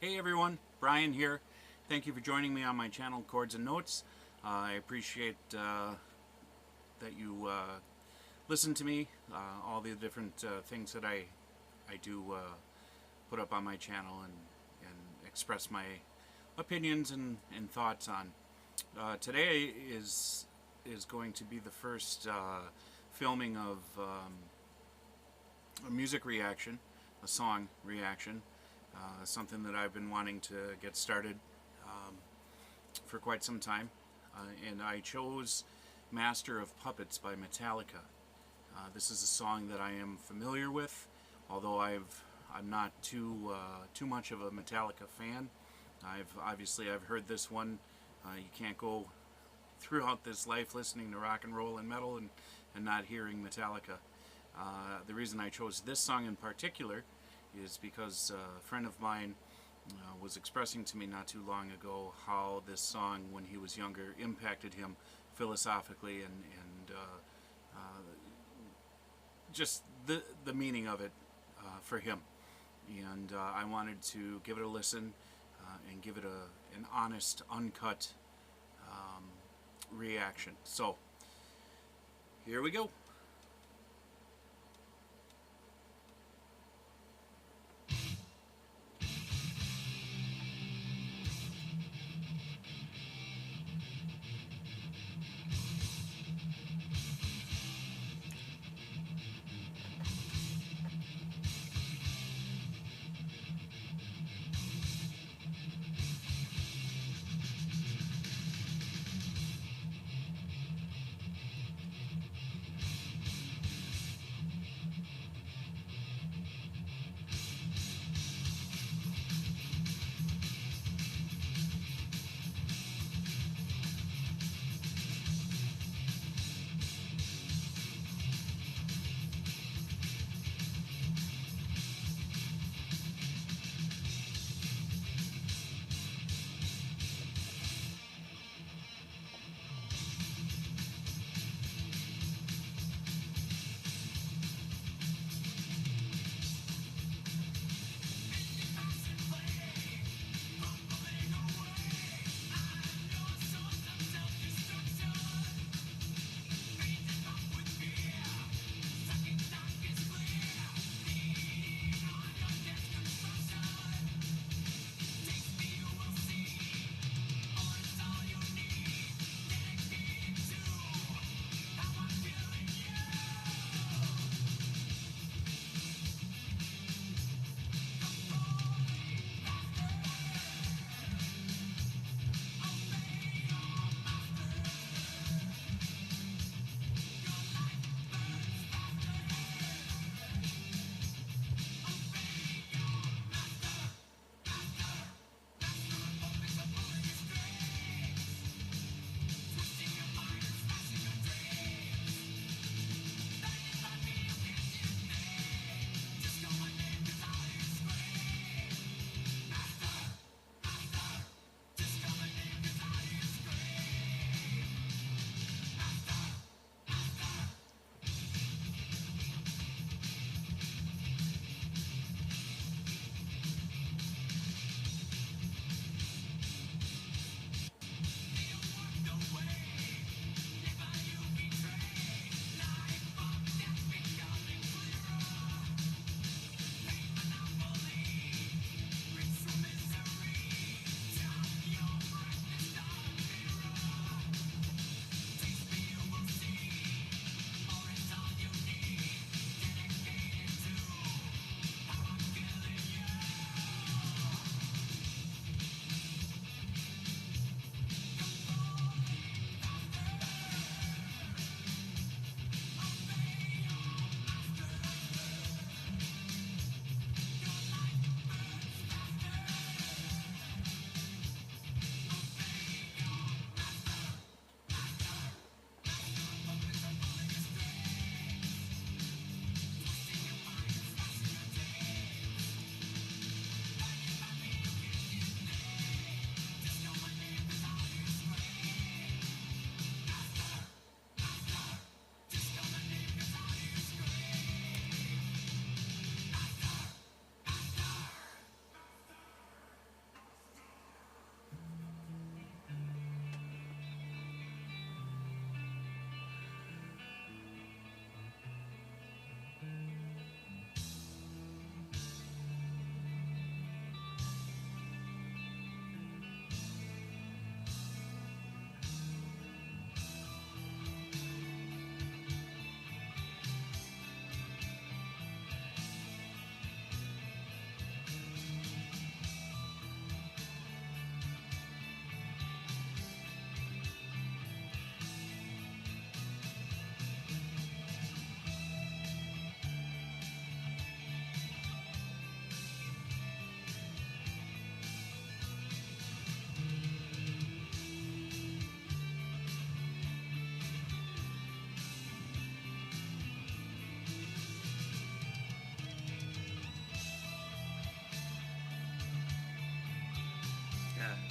Hey everyone, Brian here. Thank you for joining me on my channel, Chords and Notes. I appreciate that you listen to me, all the different things that I do put up on my channel and express my opinions and thoughts on. Today is going to be the first filming of a music reaction, a song reaction. Something that I've been wanting to get started for quite some time, and I chose Master of Puppets by Metallica. This is a song that I am familiar with, although I'm not too much of a Metallica fan. I've heard this one. You can't go throughout this life listening to rock and roll and metal and not hearing Metallica. The reason I chose this song in particular is because a friend of mine was expressing to me not too long ago how this song, when he was younger, impacted him philosophically and just the meaning of it for him. And I wanted to give it a listen and give it an honest, uncut reaction. So, here we go.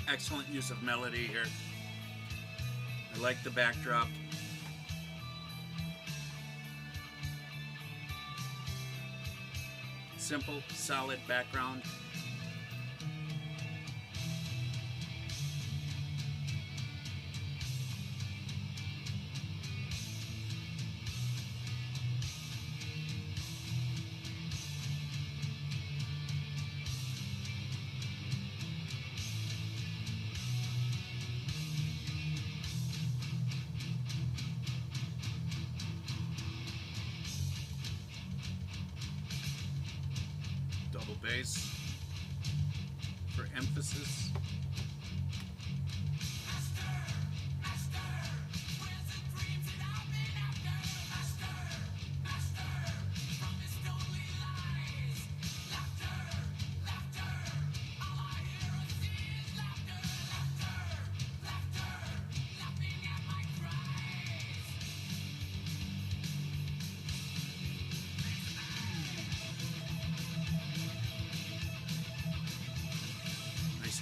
Excellent use of melody here. I like the backdrop. Simple, solid background. Double bass for emphasis.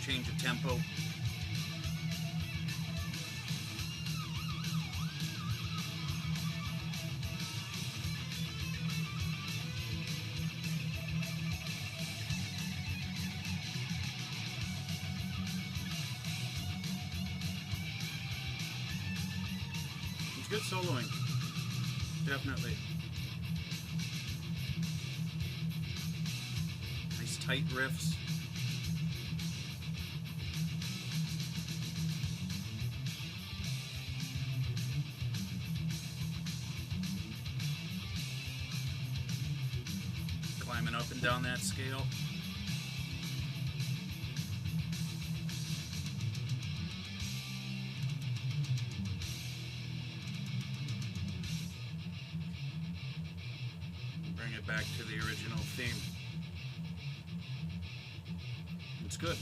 Change of tempo. It's good soloing, definitely. Nice tight riffs. Climbing up and down that scale. Bring it back to the original theme. It's good.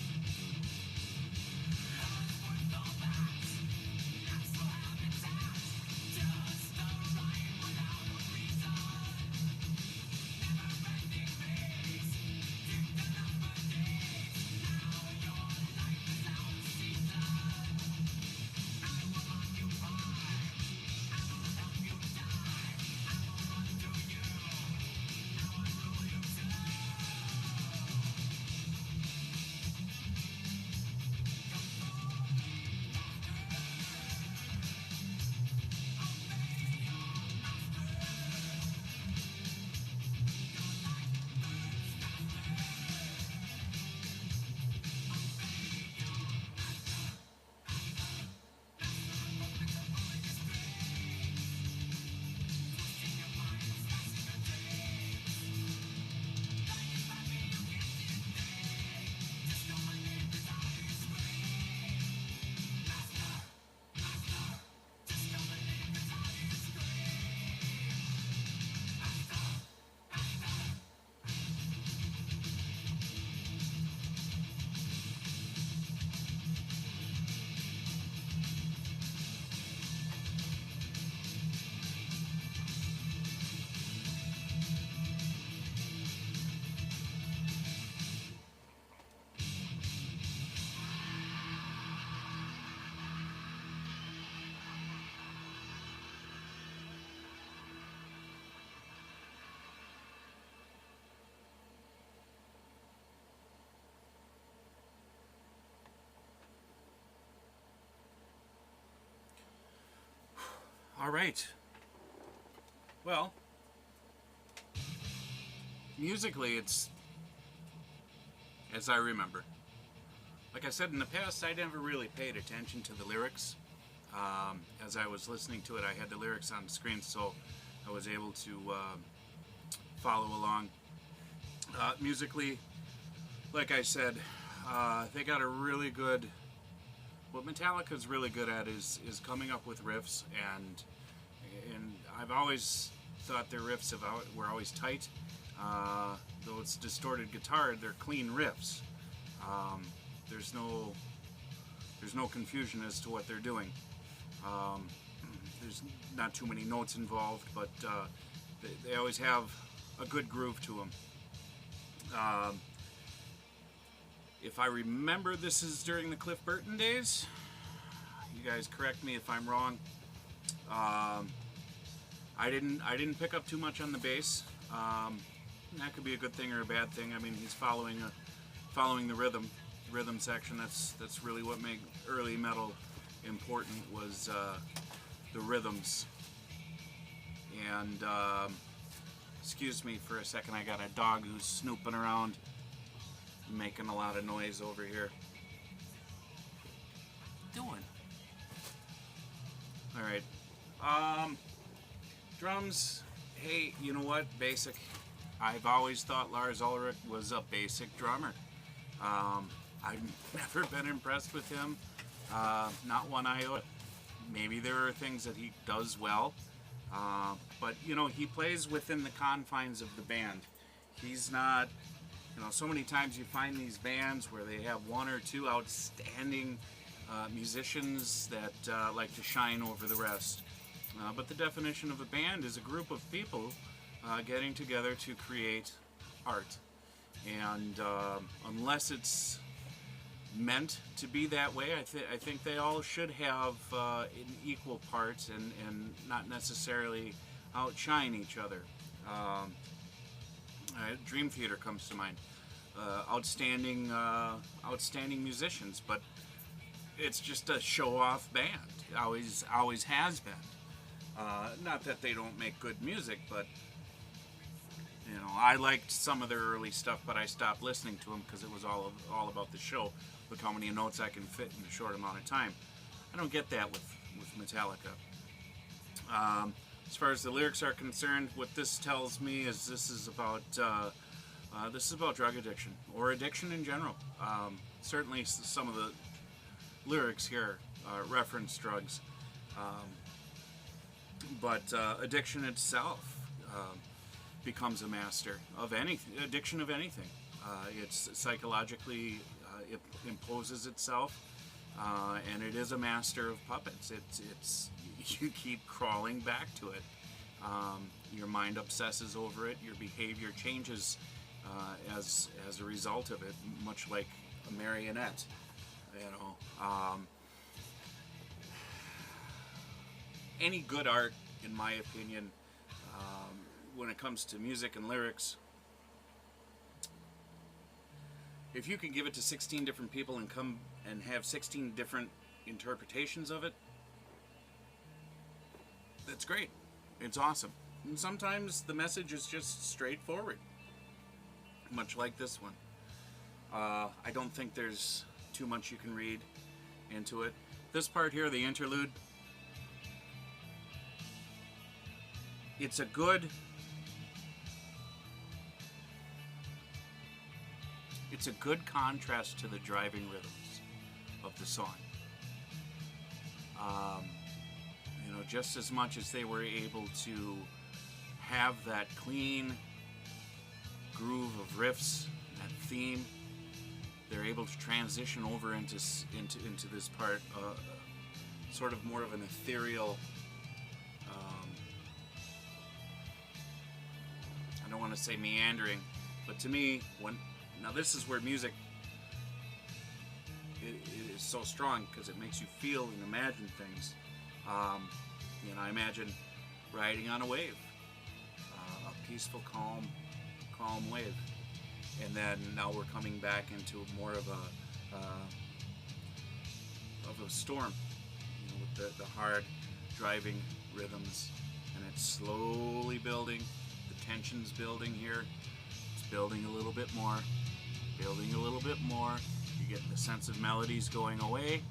All right. Well, musically, it's as I remember. Like I said in the past, I never really paid attention to the lyrics. As I was listening to it, I had the lyrics on the screen, so I was able to follow along. Musically, like I said, they got a really good. What Metallica's really good at is coming up with riffs, and I've always thought their riffs were always tight. Though it's distorted guitar, they're clean riffs. There's no confusion as to what they're doing. There's not too many notes involved, but they always have a good groove to them. If I remember, this is during the Cliff Burton days. You guys correct me if I'm wrong. I didn't pick up too much on the bass. That could be a good thing or a bad thing. I mean, he's following the rhythm section. That's really what made early metal important, was the rhythms. And excuse me for a second, I got a dog who's snooping around, making a lot of noise over here. Doing. All right. Drums. Hey, you know what? Basic. I've always thought Lars Ulrich was a basic drummer. I've never been impressed with him. Not one iota. Maybe there are things that he does well, but you know, he plays within the confines of the band. He's not, you know, so many times you find these bands where they have one or two outstanding musicians that like to shine over the rest. But the definition of a band is a group of people getting together to create art. And unless it's meant to be that way, I think they all should have an equal parts and not necessarily outshine each other. Dream Theater comes to mind. Outstanding musicians, but it's just a show-off band. Always has been. Not that they don't make good music, but you know, I liked some of their early stuff, but I stopped listening to them because it was all about the show. Look how many notes I can fit in a short amount of time. I don't get that with Metallica. As far as the lyrics are concerned, what this tells me is this is about drug addiction, or addiction in general. Certainly some of the lyrics here reference drugs, but addiction itself becomes a master of addiction of anything. It's psychologically, it imposes itself, and it is a master of puppets. It's you keep crawling back to it. Your mind obsesses over it. Your behavior changes as a result of it, much like a marionette. You know, any good art, in my opinion, when it comes to music and lyrics, if you can give it to 16 different people and come and have 16 different interpretations of it, that's great. It's awesome. And sometimes the message is just straightforward, much like this one. I don't think there's too much you can read into it. This part here, the interlude, it's a good contrast to the driving rhythms of the song. You know, just as much as they were able to have that clean groove of riffs, that theme, they're able to transition over into this part, sort of more of an ethereal. I don't want to say meandering, but to me, now this is where music it is so strong, because it makes you feel and imagine things. You know, I imagine riding on a wave, a peaceful, calm wave, and then now we're coming back into more of a storm, you know, with the hard driving rhythms, and it's slowly building. The tension's building here. It's building a little bit more, building a little bit more. You're getting the sense of melodies going away,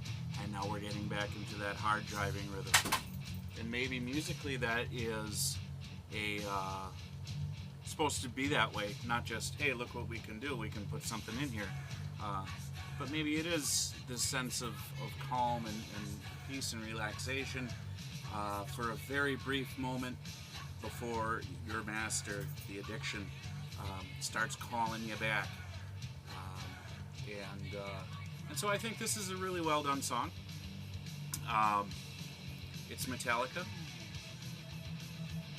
and now we're getting back into that hard driving rhythm. And maybe musically that is supposed to be that way, not just, hey, look what we can do, we can put something in here. But maybe it is this sense of calm and peace and relaxation for a very brief moment before your master, the addiction, starts calling you back. And so I think this is a really well done song. It's Metallica.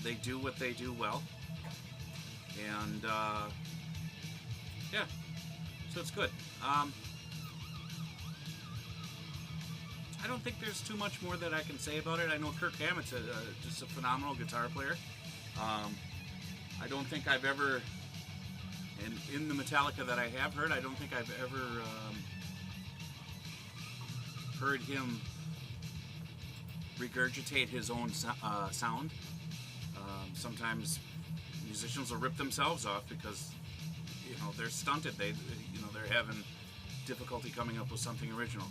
They do what they do well. And yeah, So it's good. I don't think there's too much more that I can say about it. I know Kirk Hammett's just a phenomenal guitar player. I don't think I've ever, and in the Metallica that I have heard, I don't think I've ever heard him regurgitate his own sound. Sometimes musicians will rip themselves off because they're stunted. They're having difficulty coming up with something original.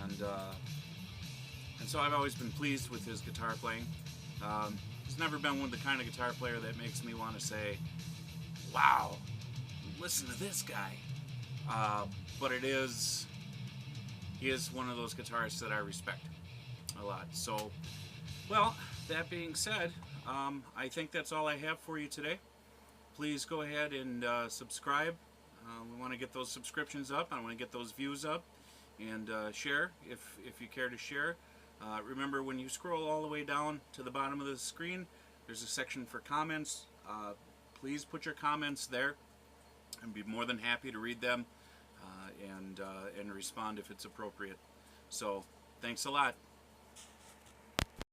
And so I've always been pleased with his guitar playing. He's never been the kind of guitar player that makes me want to say, wow, listen to this guy. But he is one of those guitarists that I respect a lot. So, well, that being said, I think that's all I have for you today. Please go ahead and subscribe. We want to get those subscriptions up. I want to get those views up. And share if you care to share. Remember, when you scroll all the way down to the bottom of the screen, there's a section for comments. Please put your comments there. I'd be more than happy to read them and respond if it's appropriate. So, thanks a lot.